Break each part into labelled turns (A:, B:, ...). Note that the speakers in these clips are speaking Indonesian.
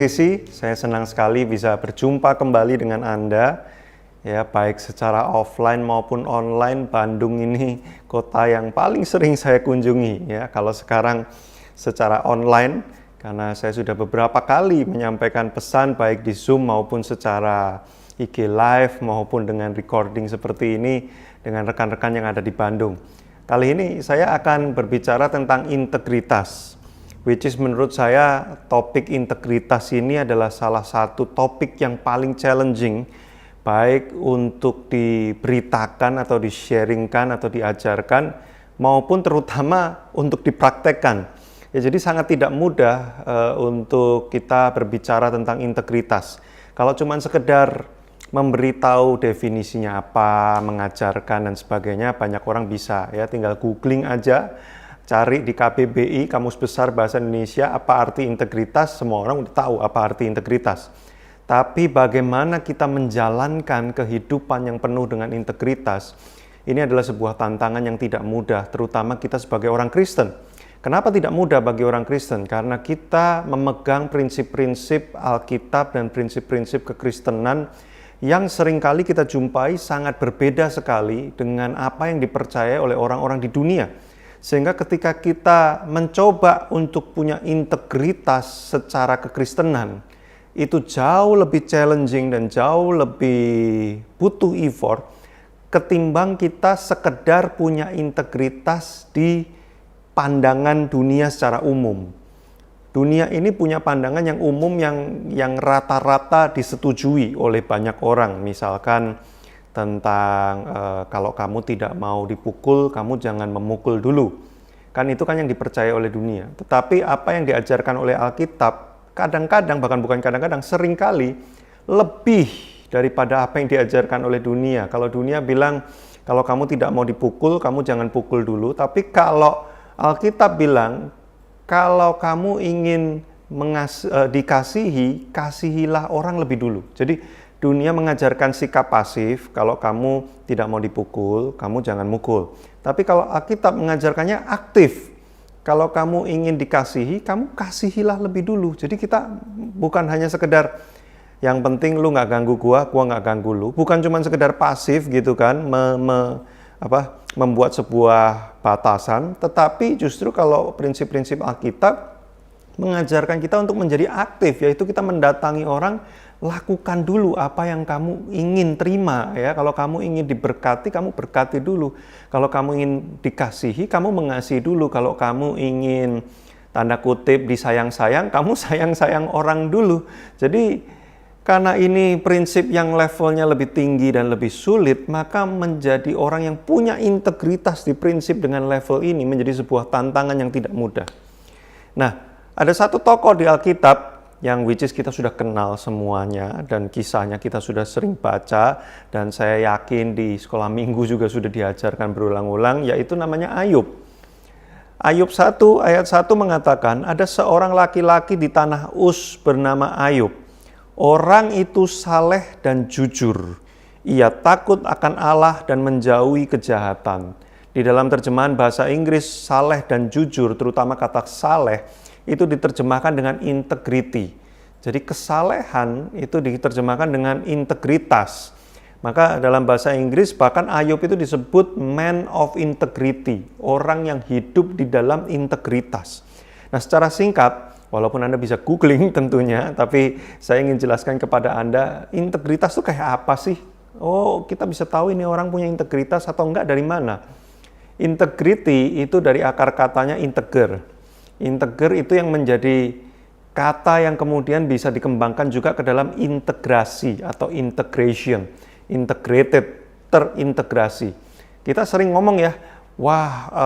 A: Saya senang sekali bisa berjumpa kembali dengan Anda, ya, baik secara offline maupun online. Bandung ini kota yang paling sering saya kunjungi, ya. Kalau sekarang secara online, karena saya sudah beberapa kali menyampaikan pesan baik di Zoom maupun secara IG Live maupun dengan recording seperti ini dengan rekan-rekan yang ada di Bandung. Kali ini saya akan berbicara tentang integritas. Which is menurut saya topik integritas ini adalah salah satu topik yang paling challenging, baik untuk diberitakan atau di-sharingkan atau diajarkan, maupun terutama untuk dipraktekkan. Ya, jadi sangat tidak mudah untuk kita berbicara tentang integritas. Kalau cuma sekedar memberitahu definisinya apa, mengajarkan dan sebagainya, banyak orang bisa, ya, tinggal googling aja. Cari di KBBI, Kamus Besar Bahasa Indonesia, apa arti integritas, semua orang udah tahu apa arti integritas. Tapi bagaimana kita menjalankan kehidupan yang penuh dengan integritas, ini adalah sebuah tantangan yang tidak mudah, terutama kita sebagai orang Kristen. Kenapa tidak mudah bagi orang Kristen? Karena kita memegang prinsip-prinsip Alkitab dan prinsip-prinsip kekristenan yang seringkali kita jumpai sangat berbeda sekali dengan apa yang dipercaya oleh orang-orang di dunia. Sehingga ketika kita mencoba untuk punya integritas secara kekristenan, itu jauh lebih challenging dan jauh lebih butuh effort ketimbang kita sekedar punya integritas di pandangan dunia secara umum. Dunia ini punya pandangan yang umum yang rata-rata disetujui oleh banyak orang. Misalkan tentang kalau kamu tidak mau dipukul, kamu jangan memukul dulu. Kan itu kan yang dipercaya oleh dunia. Tetapi apa yang diajarkan oleh Alkitab, kadang-kadang, bahkan bukan kadang-kadang, seringkali lebih daripada apa yang diajarkan oleh dunia. Kalau dunia bilang, kalau kamu tidak mau dipukul, kamu jangan pukul dulu. Tapi kalau Alkitab bilang, kalau kamu ingin dikasihi, kasihilah orang lebih dulu. Jadi dunia mengajarkan sikap pasif, kalau kamu tidak mau dipukul, kamu jangan mukul. Tapi kalau Alkitab mengajarkannya aktif, kalau kamu ingin dikasihi, kamu kasihilah lebih dulu. Jadi kita bukan hanya sekedar, yang penting lu nggak ganggu gua nggak ganggu lu. Bukan cuma sekedar pasif gitu kan, membuat sebuah batasan, tetapi justru kalau prinsip-prinsip Alkitab mengajarkan kita untuk menjadi aktif, yaitu kita mendatangi orang, lakukan dulu apa yang kamu ingin terima, ya. Kalau kamu ingin diberkati, kamu berkati dulu. Kalau kamu ingin dikasihi, kamu mengasihi dulu. Kalau kamu ingin tanda kutip disayang-sayang, kamu sayang-sayang orang dulu. Jadi karena ini prinsip yang levelnya lebih tinggi dan lebih sulit, maka menjadi orang yang punya integritas di prinsip dengan level ini menjadi sebuah tantangan yang tidak mudah. Nah, ada satu tokoh di Alkitab yang which is kita sudah kenal semuanya dan kisahnya kita sudah sering baca dan saya yakin di sekolah minggu juga sudah diajarkan berulang-ulang, yaitu namanya Ayub. Ayub 1 ayat 1 mengatakan, ada seorang laki-laki di tanah Uz bernama Ayub. Orang itu saleh dan jujur. Ia takut akan Allah dan menjauhi kejahatan. Di dalam terjemahan bahasa Inggris, saleh dan jujur, terutama kata saleh, itu diterjemahkan dengan integrity. Jadi kesalehan itu diterjemahkan dengan integritas. Maka dalam bahasa Inggris bahkan Ayub itu disebut man of integrity, orang yang hidup di dalam integritas. Nah, secara singkat, walaupun Anda bisa googling tentunya, tapi saya ingin jelaskan kepada Anda, integritas itu kayak apa sih? Oh, kita bisa tahu ini orang punya integritas atau enggak dari mana? Integrity itu dari akar katanya integer. Integer itu yang menjadi kata yang kemudian bisa dikembangkan juga ke dalam integrasi atau integration, integrated, terintegrasi. Kita sering ngomong ya,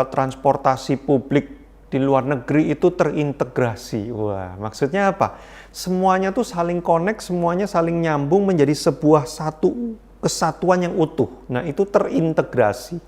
A: transportasi publik di luar negeri itu terintegrasi. Wah, maksudnya apa? Semuanya tuh saling connect, semuanya saling nyambung menjadi sebuah satu kesatuan yang utuh. Nah, itu terintegrasi.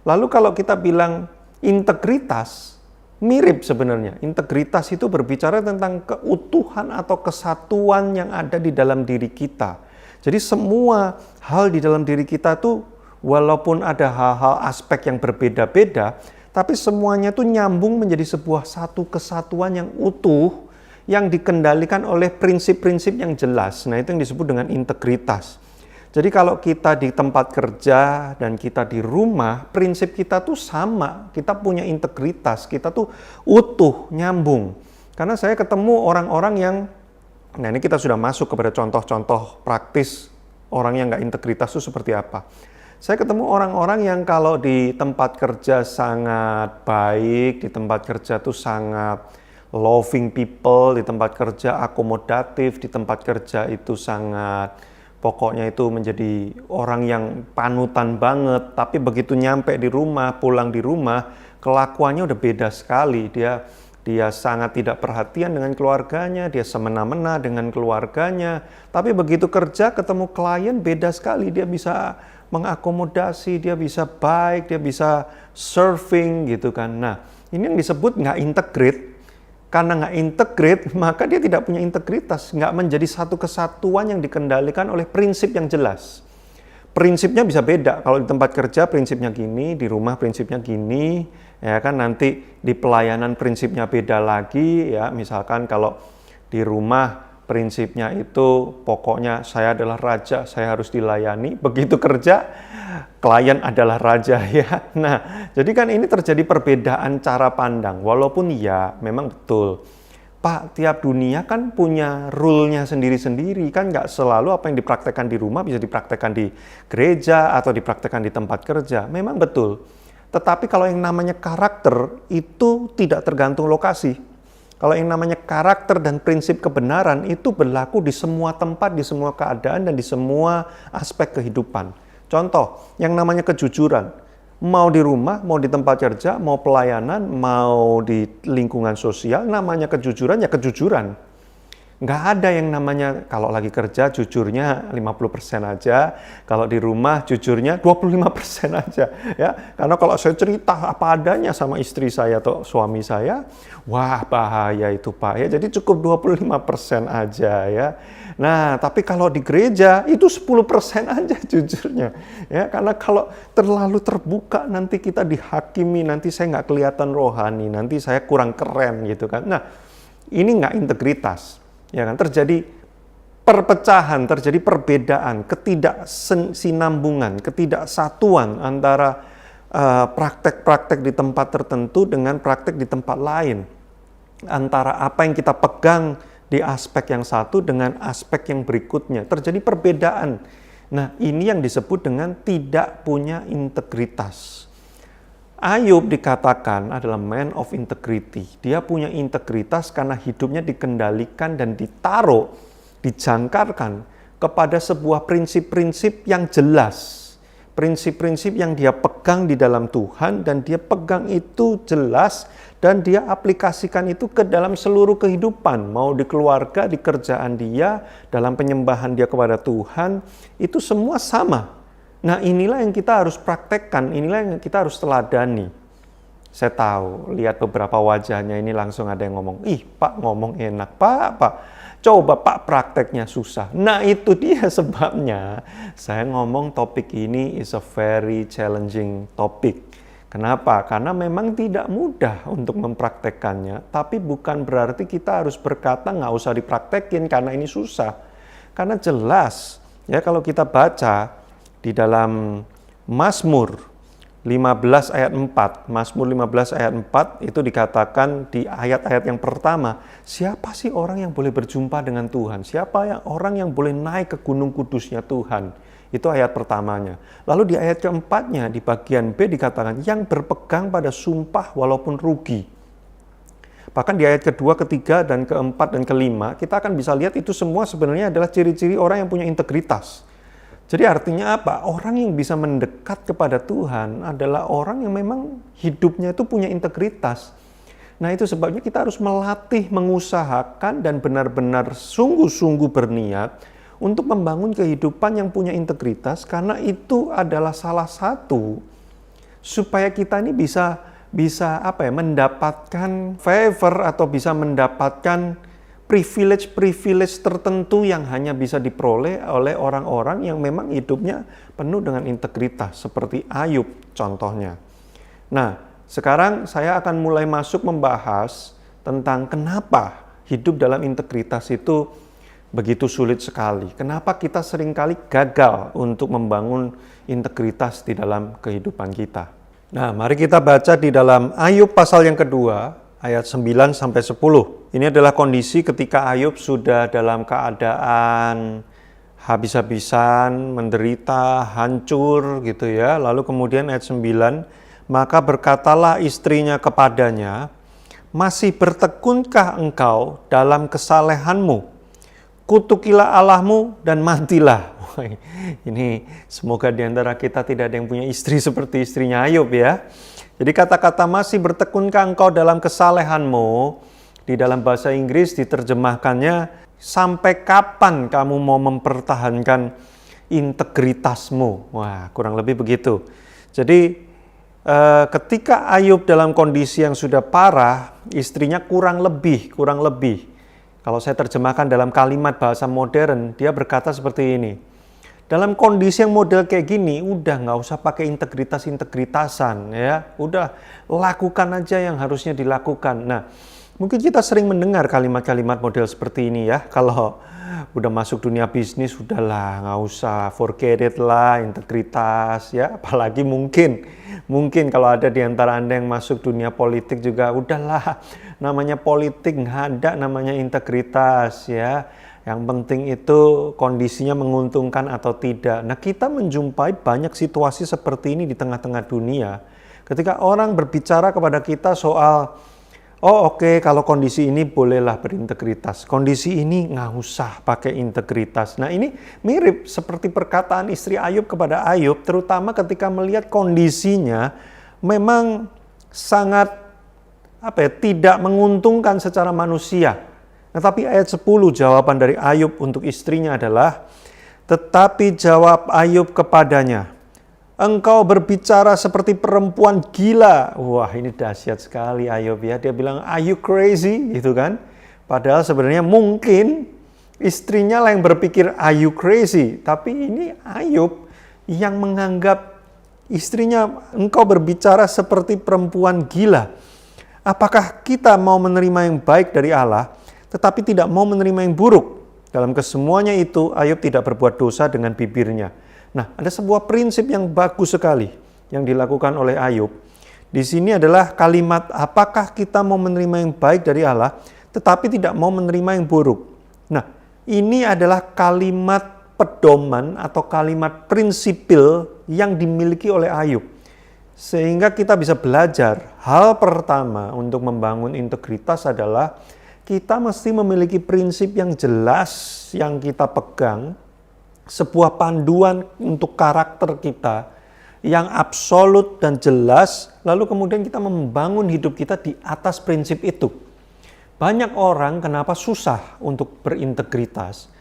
A: Lalu kalau kita bilang integritas, mirip sebenarnya. Integritas itu berbicara tentang keutuhan atau kesatuan yang ada di dalam diri kita. Jadi semua hal di dalam diri kita tuh walaupun ada hal-hal aspek yang berbeda-beda, tapi semuanya tuh nyambung menjadi sebuah satu kesatuan yang utuh yang dikendalikan oleh prinsip-prinsip yang jelas. Nah, itu yang disebut dengan integritas. Jadi kalau kita di tempat kerja dan kita di rumah, prinsip kita tuh sama. Kita punya integritas, kita tuh utuh, nyambung. Karena saya ketemu orang-orang yang, nah ini kita sudah masuk kepada contoh-contoh praktis orang yang nggak integritas itu seperti apa. Saya ketemu orang-orang yang kalau di tempat kerja sangat baik, di tempat kerja tuh sangat loving people, di tempat kerja akomodatif, di tempat kerja itu sangat, pokoknya itu menjadi orang yang panutan banget, tapi begitu nyampe di rumah, pulang di rumah, kelakuannya udah beda sekali. Dia sangat tidak perhatian dengan keluarganya, dia semena-mena dengan keluarganya, tapi begitu kerja ketemu klien beda sekali, dia bisa mengakomodasi, dia bisa baik, dia bisa serving gitu kan. Nah, ini yang disebut nggak integrate. Karena nggak integrate, maka dia tidak punya integritas, nggak menjadi satu kesatuan yang dikendalikan oleh prinsip yang jelas. Prinsipnya bisa beda, kalau di tempat kerja prinsipnya gini, di rumah prinsipnya gini, ya kan, nanti di pelayanan prinsipnya beda lagi, ya misalkan kalau di rumah prinsipnya itu pokoknya saya adalah raja, saya harus dilayani, begitu kerja klien adalah raja ya. Nah, jadi kan ini terjadi perbedaan cara pandang, walaupun ya memang betul. Pak, tiap dunia kan punya rule-nya sendiri-sendiri, kan nggak selalu apa yang dipraktekkan di rumah bisa dipraktekkan di gereja atau dipraktekkan di tempat kerja, memang betul. Tetapi kalau yang namanya karakter itu tidak tergantung lokasi. Kalau yang namanya karakter dan prinsip kebenaran itu berlaku di semua tempat, di semua keadaan, dan di semua aspek kehidupan. Contoh, yang namanya kejujuran. Mau di rumah, mau di tempat kerja, mau pelayanan, mau di lingkungan sosial, namanya kejujuran ya kejujuran. Nggak ada yang namanya kalau lagi kerja jujurnya 50% aja, kalau di rumah jujurnya 25% aja. Ya, karena kalau saya cerita apa adanya sama istri saya atau suami saya, wah bahaya itu Pak ya. Jadi cukup 25% aja ya. Nah, tapi kalau di gereja itu 10% aja jujurnya. Ya, karena kalau terlalu terbuka nanti kita dihakimi, nanti saya nggak kelihatan rohani, nanti saya kurang keren gitu kan. Nah, ini nggak integritas. Ya kan, terjadi perpecahan, terjadi perbedaan, ketidaksinambungan, ketidaksatuan antara praktek-praktek di tempat tertentu dengan praktek di tempat lain. Antara apa yang kita pegang di aspek yang satu dengan aspek yang berikutnya. Terjadi perbedaan. Nah, ini yang disebut dengan tidak punya integritas. Ayub dikatakan adalah man of integrity. Dia punya integritas karena hidupnya dikendalikan dan ditaruh, dijangkarkan kepada sebuah prinsip-prinsip yang jelas. Prinsip-prinsip yang dia pegang di dalam Tuhan dan dia pegang itu jelas dan dia aplikasikan itu ke dalam seluruh kehidupan. Mau di keluarga, di kerjaan dia, dalam penyembahan dia kepada Tuhan, itu semua sama. Nah, inilah yang kita harus praktekkan, inilah yang kita harus teladani. Saya tahu, lihat beberapa wajahnya ini langsung ada yang ngomong, ih Pak ngomong enak, Pak, coba Pak prakteknya susah. Nah itu dia sebabnya saya ngomong topik ini is a very challenging topic. Kenapa? Karena memang tidak mudah untuk mempraktekkannya, tapi bukan berarti kita harus berkata nggak usah dipraktekin karena ini susah. Karena jelas, ya kalau kita baca, di dalam Mazmur 15 ayat 4, Mazmur 15 ayat 4 itu dikatakan di ayat-ayat yang pertama, siapa sih orang yang boleh berjumpa dengan Tuhan? Siapa orang yang boleh naik ke gunung kudusnya Tuhan? Itu ayat pertamanya. Lalu di ayat keempatnya, di bagian B dikatakan, yang berpegang pada sumpah walaupun rugi. Bahkan di ayat kedua, ketiga, dan keempat, dan kelima, kita akan bisa lihat itu semua sebenarnya adalah ciri-ciri orang yang punya integritas. Jadi artinya apa? Orang yang bisa mendekat kepada Tuhan adalah orang yang memang hidupnya itu punya integritas. Nah itu sebabnya kita harus melatih, mengusahakan, dan benar-benar sungguh-sungguh berniat untuk membangun kehidupan yang punya integritas, karena itu adalah salah satu supaya kita ini bisa mendapatkan favor atau bisa mendapatkan privilege tertentu yang hanya bisa diperoleh oleh orang-orang yang memang hidupnya penuh dengan integritas, seperti Ayub contohnya. Nah, sekarang saya akan mulai masuk membahas tentang kenapa hidup dalam integritas itu begitu sulit sekali. Kenapa kita seringkali gagal untuk membangun integritas di dalam kehidupan kita? Nah, mari kita baca di dalam Ayub pasal yang kedua, ayat 9 sampai 10. Ini adalah kondisi ketika Ayub sudah dalam keadaan habis-habisan, menderita, hancur gitu ya. Lalu kemudian ayat 9, maka berkatalah istrinya kepadanya, masih bertekunkah engkau dalam kesalehanmu? Kutukilah Allahmu dan matilah. Ini semoga di antara kita tidak ada yang punya istri seperti istrinya Ayub ya. Jadi kata-kata masih bertekunkah engkau dalam kesalehanmu, di dalam bahasa Inggris diterjemahkannya, sampai kapan kamu mau mempertahankan integritasmu. Wah, kurang lebih begitu. Jadi ketika Ayub dalam kondisi yang sudah parah, istrinya kurang lebih. Kalau saya terjemahkan dalam kalimat bahasa modern, dia berkata seperti ini. Dalam kondisi yang model kayak gini, udah nggak usah pakai integritas-integritasan ya. Udah lakukan aja yang harusnya dilakukan. Nah, mungkin kita sering mendengar kalimat-kalimat model seperti ini ya. Kalau udah masuk dunia bisnis, udahlah nggak usah, forget it lah, integritas ya. Apalagi mungkin kalau ada di antara Anda yang masuk dunia politik juga, udahlah, namanya politik nggak ada namanya integritas ya. Yang penting itu kondisinya menguntungkan atau tidak. Nah, kita menjumpai banyak situasi seperti ini di tengah-tengah dunia. Ketika orang berbicara kepada kita soal, oh oke, kalau kondisi ini bolehlah berintegritas. Kondisi ini nggak usah pakai integritas. Nah, ini mirip seperti perkataan istri Ayub kepada Ayub, terutama ketika melihat kondisinya memang sangat tidak menguntungkan secara manusia. Tetapi ayat 10 jawaban dari Ayub untuk istrinya adalah, tetapi jawab Ayub kepadanya, engkau berbicara seperti perempuan gila. Wah, ini dahsyat sekali Ayub ya. Dia bilang, are you crazy? Gitu kan. Padahal sebenarnya mungkin istrinya lah yang berpikir, are you crazy? Tapi ini Ayub yang menganggap istrinya, engkau berbicara seperti perempuan gila. Apakah kita mau menerima yang baik dari Allah, tetapi tidak mau menerima yang buruk? Dalam kesemuanya itu, Ayub tidak berbuat dosa dengan bibirnya. Nah, ada sebuah prinsip yang bagus sekali yang dilakukan oleh Ayub. Di sini adalah kalimat, apakah kita mau menerima yang baik dari Allah, tetapi tidak mau menerima yang buruk. Nah, ini adalah kalimat pedoman atau kalimat prinsipil yang dimiliki oleh Ayub. Sehingga kita bisa belajar, hal pertama untuk membangun integritas adalah kita mesti memiliki prinsip yang jelas yang kita pegang, sebuah panduan untuk karakter kita yang absolut dan jelas, lalu kemudian kita membangun hidup kita di atas prinsip itu. Banyak orang kenapa susah untuk berintegritas?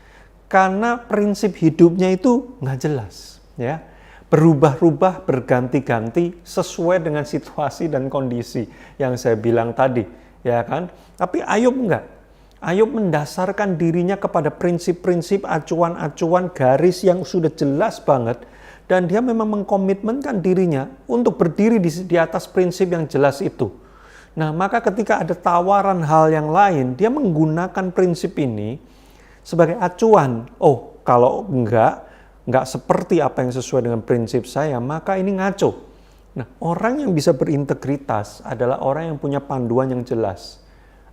A: Karena prinsip hidupnya itu nggak jelas, ya. Berubah-ubah, berganti-ganti sesuai dengan situasi dan kondisi yang saya bilang tadi, ya kan? Tapi Ayub enggak. Ayub mendasarkan dirinya kepada prinsip-prinsip, acuan-acuan, garis yang sudah jelas banget, dan dia memang mengkomitmenkan dirinya untuk berdiri di atas prinsip yang jelas itu. Nah, maka ketika ada tawaran hal yang lain, dia menggunakan prinsip ini sebagai acuan. Oh, kalau enggak seperti apa yang sesuai dengan prinsip saya, maka ini ngaco. Nah, orang yang bisa berintegritas adalah orang yang punya panduan yang jelas.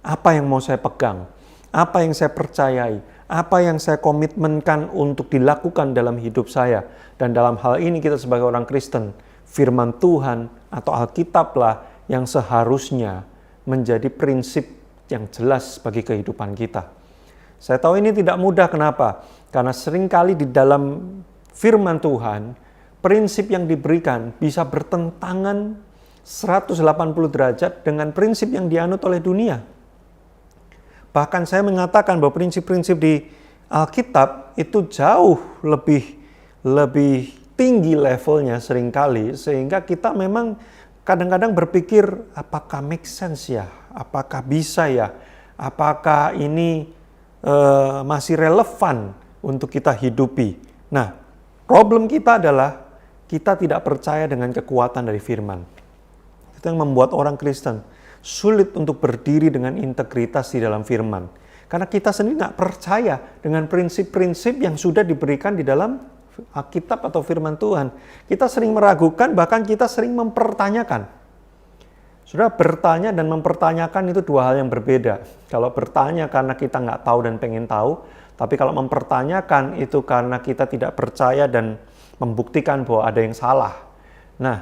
A: Apa yang mau saya pegang, apa yang saya percayai, apa yang saya komitmenkan untuk dilakukan dalam hidup saya. Dan dalam hal ini kita sebagai orang Kristen, firman Tuhan atau Alkitablah yang seharusnya menjadi prinsip yang jelas bagi kehidupan kita. Saya tahu ini tidak mudah, kenapa? Karena seringkali di dalam firman Tuhan, prinsip yang diberikan bisa bertentangan 180 derajat dengan prinsip yang dianut oleh dunia. Bahkan saya mengatakan bahwa prinsip-prinsip di Alkitab itu jauh lebih tinggi levelnya seringkali, sehingga kita memang kadang-kadang berpikir, apakah make sense ya? Apakah bisa ya? Apakah ini masih relevan untuk kita hidupi? Nah, problem kita adalah kita tidak percaya dengan kekuatan dari firman. Itu yang membuat orang Kristen sulit untuk berdiri dengan integritas di dalam firman. Karena kita sendiri nggak percaya dengan prinsip-prinsip yang sudah diberikan di dalam Alkitab atau firman Tuhan. Kita sering meragukan, bahkan kita sering mempertanyakan. Sudah bertanya dan mempertanyakan itu dua hal yang berbeda. Kalau bertanya karena kita nggak tahu dan pengen tahu, tapi kalau mempertanyakan itu karena kita tidak percaya dan membuktikan bahwa ada yang salah. Nah,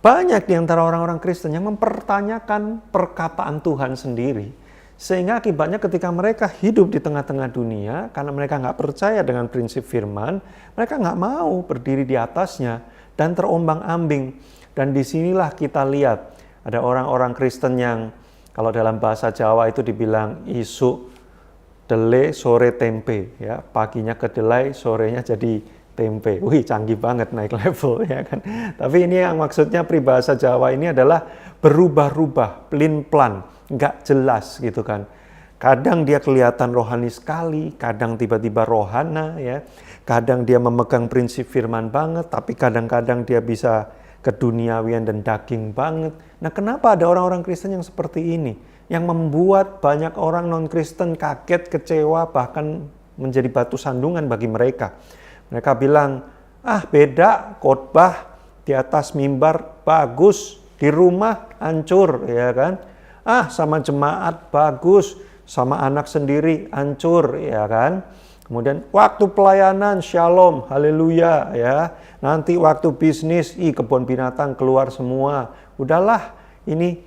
A: banyak di antara orang-orang Kristen yang mempertanyakan perkataan Tuhan sendiri. Sehingga akibatnya ketika mereka hidup di tengah-tengah dunia, karena mereka nggak percaya dengan prinsip firman, mereka nggak mau berdiri di atasnya dan terombang-ambing. Dan disinilah kita lihat, ada orang-orang Kristen yang kalau dalam bahasa Jawa itu dibilang isu dele sore tempe, ya, paginya kedelai, sorenya jadi tempe. Wih, canggih banget, naik level, ya kan. Tapi ini yang maksudnya peribahasa Jawa ini adalah berubah-ubah, pelin-pelan, nggak jelas gitu kan. Kadang dia kelihatan rohani sekali, kadang tiba-tiba rohana, ya. Kadang dia memegang prinsip firman banget, tapi kadang-kadang dia bisa keduniawian dan daging banget. Nah, kenapa ada orang-orang Kristen yang seperti ini? Yang membuat banyak orang non-Kristen kaget, kecewa, bahkan menjadi batu sandungan bagi mereka. Mereka bilang, beda khotbah di atas mimbar bagus, di rumah hancur, ya kan? Sama jemaat bagus, sama anak sendiri hancur, ya kan? Kemudian waktu pelayanan shalom, haleluya, ya. Nanti waktu bisnis, kebun binatang keluar semua. Udahlah, ini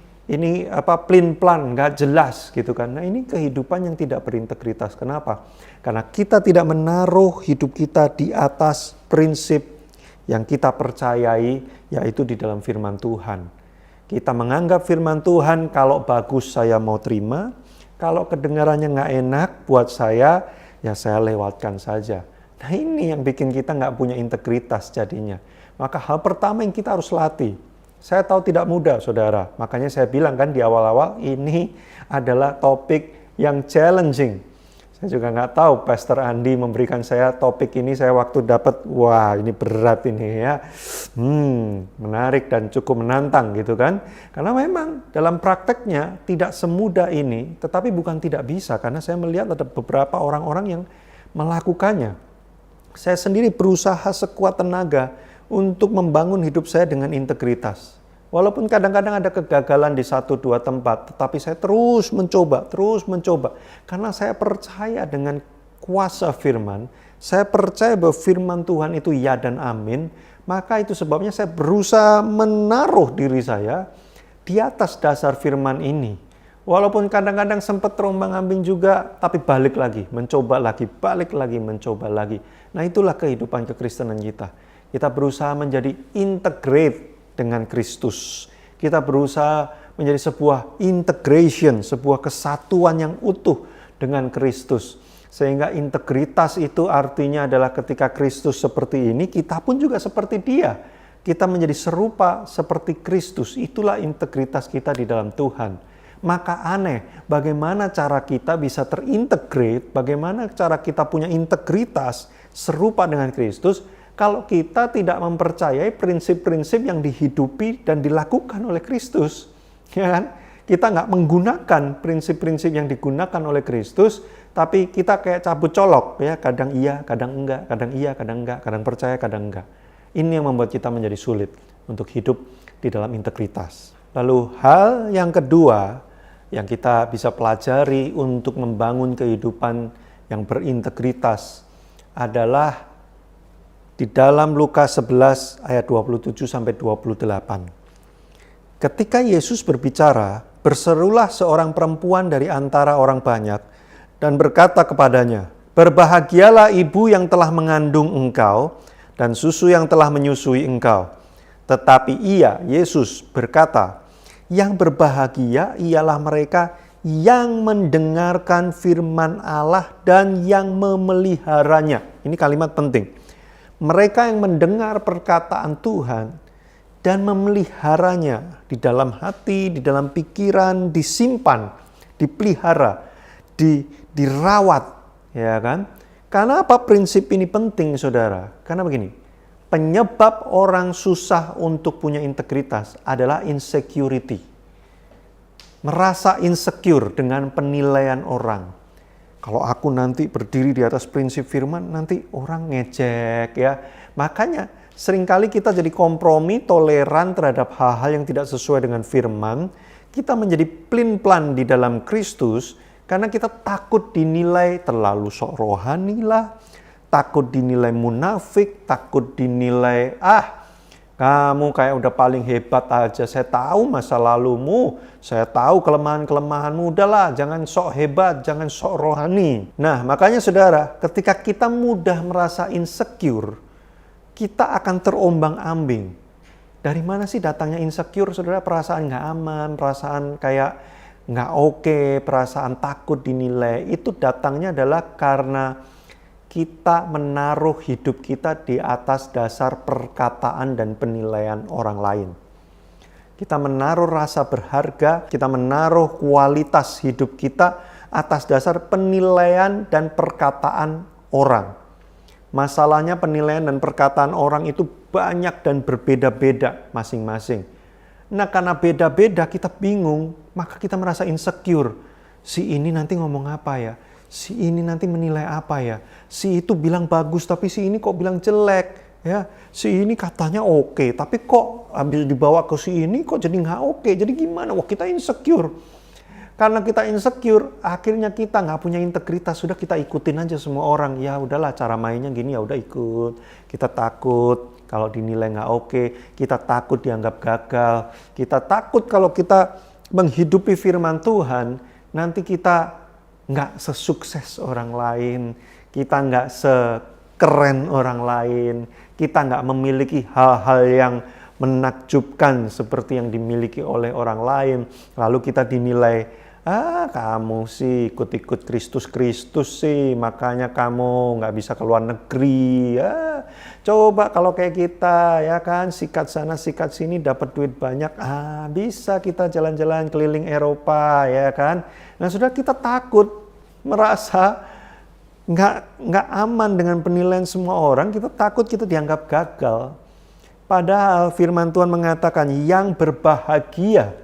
A: pelin-pelan, nggak jelas gitu kan. Nah, ini kehidupan yang tidak berintegritas. Kenapa? Karena kita tidak menaruh hidup kita di atas prinsip yang kita percayai, yaitu di dalam firman Tuhan. Kita menganggap firman Tuhan, kalau bagus saya mau terima, kalau kedengarannya nggak enak buat saya, ya saya lewatkan saja. Nah, ini yang bikin kita nggak punya integritas jadinya. Maka hal pertama yang kita harus latih. Saya tahu tidak mudah, saudara. Makanya saya bilang kan di awal-awal, ini adalah topik yang challenging. Saya juga nggak tahu Pastor Andi memberikan saya topik ini, saya waktu dapat, wah ini berat ini ya. Menarik dan cukup menantang gitu kan. Karena memang dalam prakteknya tidak semudah ini, tetapi bukan tidak bisa. Karena saya melihat ada beberapa orang-orang yang melakukannya. Saya sendiri berusaha sekuat tenaga untuk membangun hidup saya dengan integritas. Walaupun kadang-kadang ada kegagalan di 1-2 tempat, tetapi saya terus mencoba. Karena saya percaya dengan kuasa firman, saya percaya bahwa firman Tuhan itu ya dan amin, maka itu sebabnya saya berusaha menaruh diri saya di atas dasar firman ini. Walaupun kadang-kadang sempat terombang-ambing juga, tapi balik lagi, mencoba lagi. Nah, itulah kehidupan kekristenan kita. Kita berusaha menjadi integrate dengan Kristus. Kita berusaha menjadi sebuah integration, sebuah kesatuan yang utuh dengan Kristus. Sehingga integritas itu artinya adalah ketika Kristus seperti ini, kita pun juga seperti Dia. Kita menjadi serupa seperti Kristus. Itulah integritas kita di dalam Tuhan. Maka aneh, bagaimana cara kita bisa terintegrate, bagaimana cara kita punya integritas serupa dengan Kristus, kalau kita tidak mempercayai prinsip-prinsip yang dihidupi dan dilakukan oleh Kristus, ya kan? Kita nggak menggunakan prinsip-prinsip yang digunakan oleh Kristus, tapi kita kayak cabut colok, ya, kadang iya, kadang enggak, kadang iya, kadang enggak, kadang percaya, kadang enggak. Ini yang membuat kita menjadi sulit untuk hidup di dalam integritas. Lalu hal yang kedua yang kita bisa pelajari untuk membangun kehidupan yang berintegritas adalah di dalam Lukas 11 ayat 27-28. Ketika Yesus berbicara, berserulah seorang perempuan dari antara orang banyak dan berkata kepadanya, "Berbahagialah ibu yang telah mengandung engkau dan susu yang telah menyusui engkau." Tetapi ia, Yesus, berkata, "Yang berbahagia ialah mereka yang mendengarkan firman Allah dan yang memeliharanya." Ini kalimat penting. Mereka yang mendengar perkataan Tuhan dan memeliharanya di dalam hati, di dalam pikiran, disimpan, dipelihara, dirawat, ya kan? Karena apa prinsip ini penting, saudara? Karena begini, penyebab orang susah untuk punya integritas adalah insecurity. Merasa insecure dengan penilaian orang. Kalau aku nanti berdiri di atas prinsip firman, nanti orang ngejek ya. Makanya seringkali kita jadi kompromi, toleran terhadap hal-hal yang tidak sesuai dengan firman. Kita menjadi plin-plan di dalam Kristus karena kita takut dinilai terlalu sok rohani lah, takut dinilai munafik, takut dinilai kamu kayak udah paling hebat aja. Saya tahu masa lalumu, saya tahu kelemahan-kelemahanmu. Udahlah, jangan sok hebat, jangan sok rohani. Nah, makanya saudara, ketika kita mudah merasa insecure, kita akan terombang-ambing. Dari mana sih datangnya insecure, saudara? Perasaan nggak aman, perasaan kayak nggak oke, perasaan takut dinilai. Itu datangnya adalah karena kita menaruh hidup kita di atas dasar perkataan dan penilaian orang lain. Kita menaruh rasa berharga, kita menaruh kualitas hidup kita atas dasar penilaian dan perkataan orang. Masalahnya penilaian dan perkataan orang itu banyak dan berbeda-beda masing-masing. Nah, karena beda-beda kita bingung, maka kita merasa insecure. Si ini nanti ngomong apa ya? Si ini nanti menilai apa ya? Si itu bilang bagus tapi si ini kok bilang jelek ya? Si ini katanya oke, tapi kok habis dibawa ke si ini kok jadi nggak oke? Jadi gimana? Wah, kita insecure. Karena kita insecure, akhirnya kita nggak punya integritas. Sudah kita ikutin aja semua orang. Ya udahlah, cara mainnya gini, ya udah ikut. Kita takut kalau dinilai nggak oke. Kita takut dianggap gagal. Kita takut kalau kita menghidupi firman Tuhan, nanti kita nggak sesukses orang lain, kita nggak sekeren orang lain, kita nggak memiliki hal-hal yang menakjubkan seperti yang dimiliki oleh orang lain. Lalu kita dinilai, kamu sih ikut-ikut Kristus sih, makanya kamu nggak bisa ke luar negeri. Coba kalau kayak kita, ya kan, sikat sana sikat sini dapat duit banyak, bisa kita jalan-jalan keliling Eropa, ya kan. Nah, sudah kita takut, merasa nggak aman dengan penilaian semua orang, kita takut kita dianggap gagal. Padahal firman Tuhan mengatakan yang berbahagia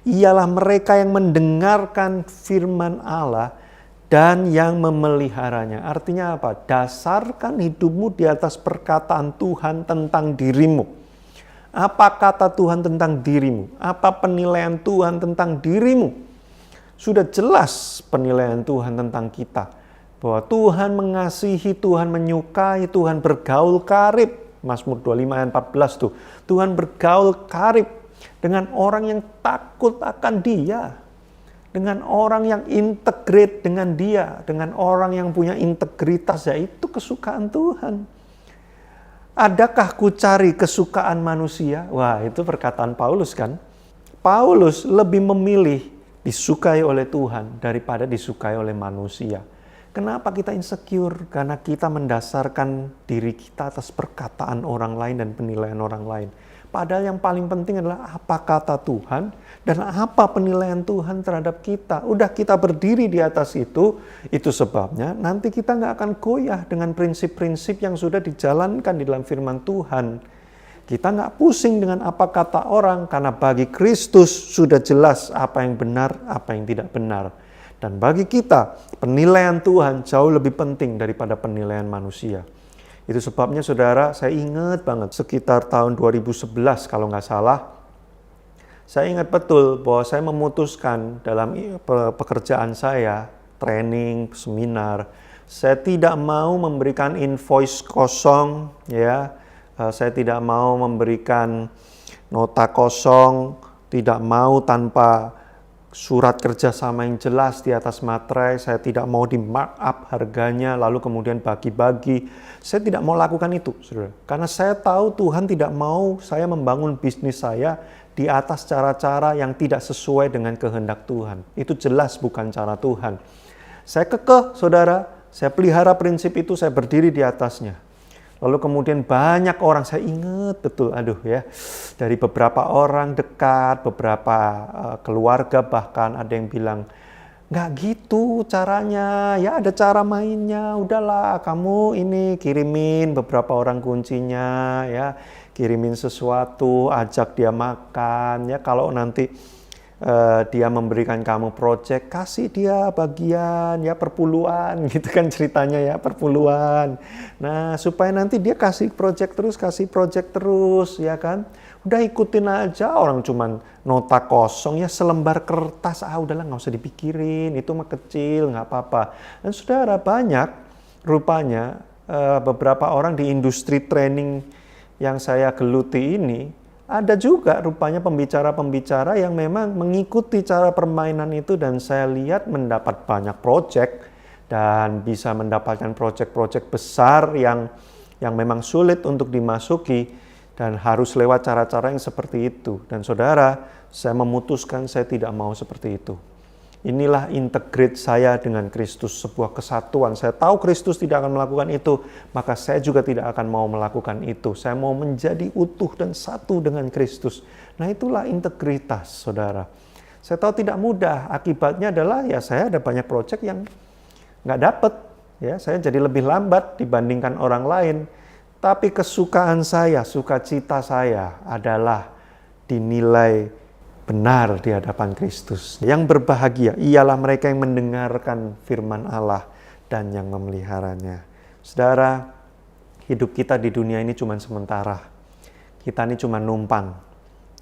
A: ialah mereka yang mendengarkan firman Allah dan yang memeliharanya. Artinya apa? Dasarkan hidupmu di atas perkataan Tuhan tentang dirimu. Apa kata Tuhan tentang dirimu? Apa penilaian Tuhan tentang dirimu? Sudah jelas penilaian Tuhan tentang kita. Bahwa Tuhan mengasihi, Tuhan menyukai, Tuhan bergaul karib. Mazmur 25 ayat 14 tuh. Tuhan bergaul karib dengan orang yang takut akan Dia. Dengan orang yang integrate dengan Dia. Dengan orang yang punya integritas, yaitu kesukaan Tuhan. Adakah ku cari kesukaan manusia? Wah, itu perkataan Paulus kan. Paulus lebih memilih disukai oleh Tuhan daripada disukai oleh manusia. Kenapa kita insecure? Karena kita mendasarkan diri kita atas perkataan orang lain dan penilaian orang lain. Padahal yang paling penting adalah apa kata Tuhan dan apa penilaian Tuhan terhadap kita. Udah kita berdiri di atas itu sebabnya nanti kita nggak akan goyah dengan prinsip-prinsip yang sudah dijalankan di dalam firman Tuhan. Kita nggak pusing dengan apa kata orang, karena bagi Kristus sudah jelas apa yang benar, apa yang tidak benar. Dan bagi kita, penilaian Tuhan jauh lebih penting daripada penilaian manusia. Itu sebabnya saudara, saya ingat banget sekitar tahun 2011 kalau nggak salah, saya ingat betul bahwa saya memutuskan dalam pekerjaan saya, training, seminar, saya tidak mau memberikan invoice kosong, ya. Saya tidak mau memberikan nota kosong, tidak mau tanpa surat kerjasama yang jelas di atas materai, saya tidak mau di markup harganya lalu kemudian bagi-bagi. Saya tidak mau lakukan itu, saudara. Karena saya tahu Tuhan tidak mau saya membangun bisnis saya di atas cara-cara yang tidak sesuai dengan kehendak Tuhan. Itu jelas bukan cara Tuhan. Saya kekeh, saudara, saya pelihara prinsip itu, saya berdiri di atasnya. Lalu kemudian banyak orang, saya ingat betul, dari beberapa orang dekat, beberapa keluarga bahkan ada yang bilang, nggak gitu caranya, ya ada cara mainnya, udahlah kamu ini kirimin beberapa orang kuncinya, ya kirimin sesuatu, ajak dia makan, ya kalau nanti dia memberikan kamu project, kasih dia bagian ya perpuluhan gitu kan ceritanya ya, perpuluhan. Nah, supaya nanti dia kasih project terus ya kan. Udah ikutin aja, orang cuman nota kosong ya, selembar kertas, udahlah nggak usah dipikirin, itu mah kecil, nggak apa-apa. Dan saudara, banyak rupanya beberapa orang di industri training yang saya geluti ini, ada juga rupanya pembicara-pembicara yang memang mengikuti cara permainan itu, dan saya lihat mendapat banyak project dan bisa mendapatkan project-project besar yang memang sulit untuk dimasuki dan harus lewat cara-cara yang seperti itu. Dan saudara, saya memutuskan saya tidak mau seperti itu. Inilah integrate saya dengan Kristus, sebuah kesatuan. Saya tahu Kristus tidak akan melakukan itu, maka saya juga tidak akan mau melakukan itu. Saya mau menjadi utuh dan satu dengan Kristus. Nah, itulah integritas, saudara. Saya tahu tidak mudah, akibatnya adalah ya saya ada banyak proyek yang nggak dapat. Ya, saya jadi lebih lambat dibandingkan orang lain. Tapi kesukaan saya, sukacita saya adalah dinilai benar di hadapan Kristus. Yang berbahagia ialah mereka yang mendengarkan firman Allah dan yang memeliharanya. Saudara, hidup kita di dunia ini cuma sementara. Kita ini cuma numpang.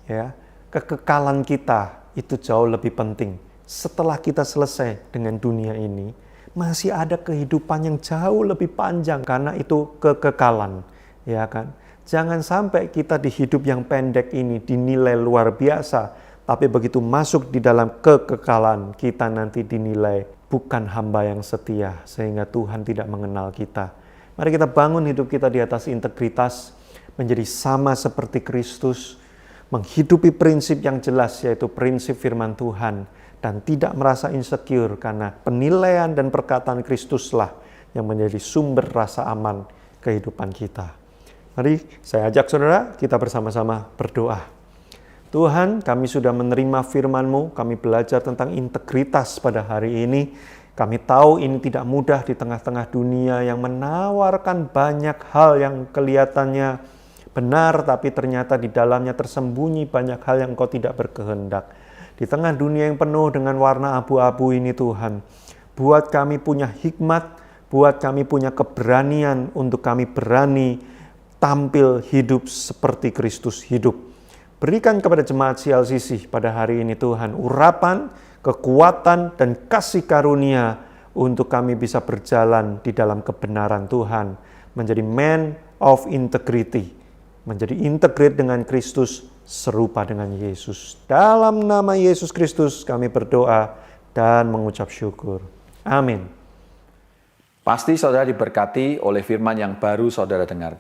A: Ya, kekekalan kita itu jauh lebih penting. Setelah kita selesai dengan dunia ini, masih ada kehidupan yang jauh lebih panjang karena itu kekekalan, ya kan? Jangan sampai kita di hidup yang pendek ini dinilai luar biasa, tapi begitu masuk di dalam kekekalan, kita nanti dinilai bukan hamba yang setia, sehingga Tuhan tidak mengenal kita. Mari kita bangun hidup kita di atas integritas, menjadi sama seperti Kristus, menghidupi prinsip yang jelas, yaitu prinsip firman Tuhan, dan tidak merasa insecure, karena penilaian dan perkataan Kristuslah yang menjadi sumber rasa aman kehidupan kita. Mari saya ajak saudara, kita bersama-sama berdoa. Tuhan, kami sudah menerima firman-Mu, kami belajar tentang integritas pada hari ini. Kami tahu ini tidak mudah di tengah-tengah dunia yang menawarkan banyak hal yang kelihatannya benar, tapi ternyata di dalamnya tersembunyi banyak hal yang Engkau tidak berkehendak. Di tengah dunia yang penuh dengan warna abu-abu ini Tuhan, buat kami punya hikmat, buat kami punya keberanian untuk kami berani tampil hidup seperti Kristus hidup. Berikan kepada jemaat CLCC pada hari ini Tuhan urapan, kekuatan, dan kasih karunia untuk kami bisa berjalan di dalam kebenaran Tuhan. Menjadi man of integrity. Menjadi integrate dengan Kristus, serupa dengan Yesus. Dalam nama Yesus Kristus kami berdoa dan mengucap syukur. Amin.
B: Pasti saudara diberkati oleh firman yang baru saudara dengarkan.